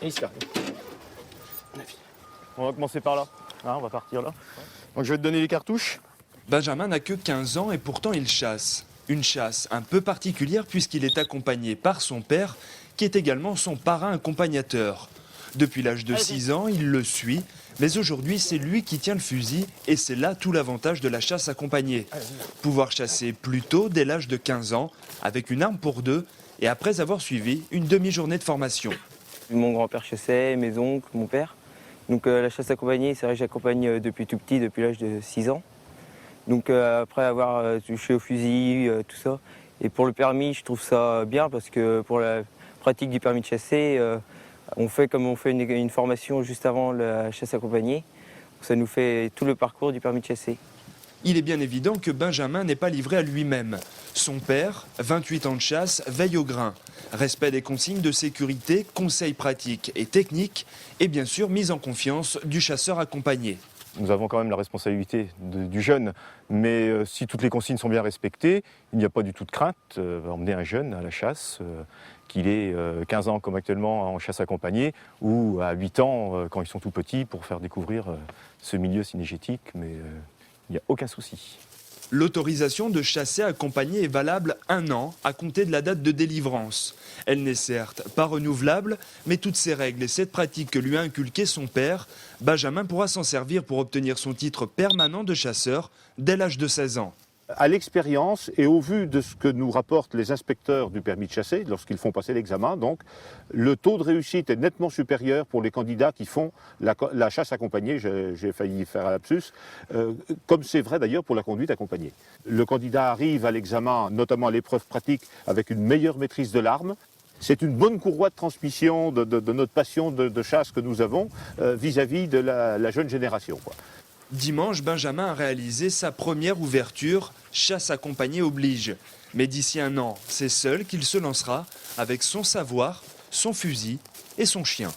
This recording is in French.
Et il se cargue. On va commencer par là. On va partir là. Donc je vais te donner les cartouches. Benjamin n'a que 15 ans et pourtant il chasse. Une chasse un peu particulière puisqu'il est accompagné par son père, qui est également son parrain accompagnateur. Depuis l'âge de 6 ans, il le suit, mais aujourd'hui c'est lui qui tient le fusil et c'est là tout l'avantage de la chasse accompagnée. Pouvoir chasser plus tôt, dès l'âge de 15 ans, avec une arme pour deux et après avoir suivi une demi-journée de formation. Mon grand-père chassait, mes oncles, mon père. Donc la chasse accompagnée, c'est vrai que j'accompagne depuis tout petit, depuis l'âge de 6 ans. Donc après avoir touché au fusil, tout ça. Et pour le permis, je trouve ça bien parce que pour la pratique du permis de chasser, on fait comme on fait une formation juste avant la chasse accompagnée. Ça nous fait tout le parcours du permis de chasser. Il est bien évident que Benjamin n'est pas livré à lui-même. Son père, 28 ans de chasse, veille au grain. Respect des consignes de sécurité, conseils pratiques et techniques et bien sûr mise en confiance du chasseur accompagné. Nous avons quand même la responsabilité du jeune, mais si toutes les consignes sont bien respectées, il n'y a pas du tout de crainte à emmener un jeune à la chasse, qu'il ait 15 ans comme actuellement en chasse accompagnée, ou à 8 ans quand ils sont tout petits pour faire découvrir ce milieu cynégétique, mais il n'y a aucun souci. L'autorisation de chasser accompagné est valable 1 an à compter de la date de délivrance. Elle n'est certes pas renouvelable, mais toutes ces règles et cette pratique que lui a inculqué son père, Benjamin pourra s'en servir pour obtenir son titre permanent de chasseur dès l'âge de 16 ans. À l'expérience et au vu de ce que nous rapportent les inspecteurs du permis de chasser lorsqu'ils font passer l'examen, donc le taux de réussite est nettement supérieur pour les candidats qui font la chasse accompagnée, j'ai failli faire un lapsus, comme c'est vrai d'ailleurs pour la conduite accompagnée. Le candidat arrive à l'examen, notamment à l'épreuve pratique, avec une meilleure maîtrise de l'arme. C'est une bonne courroie de transmission de notre passion de chasse que nous avons vis-à-vis de la jeune génération, quoi. Dimanche, Benjamin a réalisé sa première ouverture, chasse accompagnée oblige. Mais d'ici 1 an, c'est seul qu'il se lancera avec son savoir, son fusil et son chien.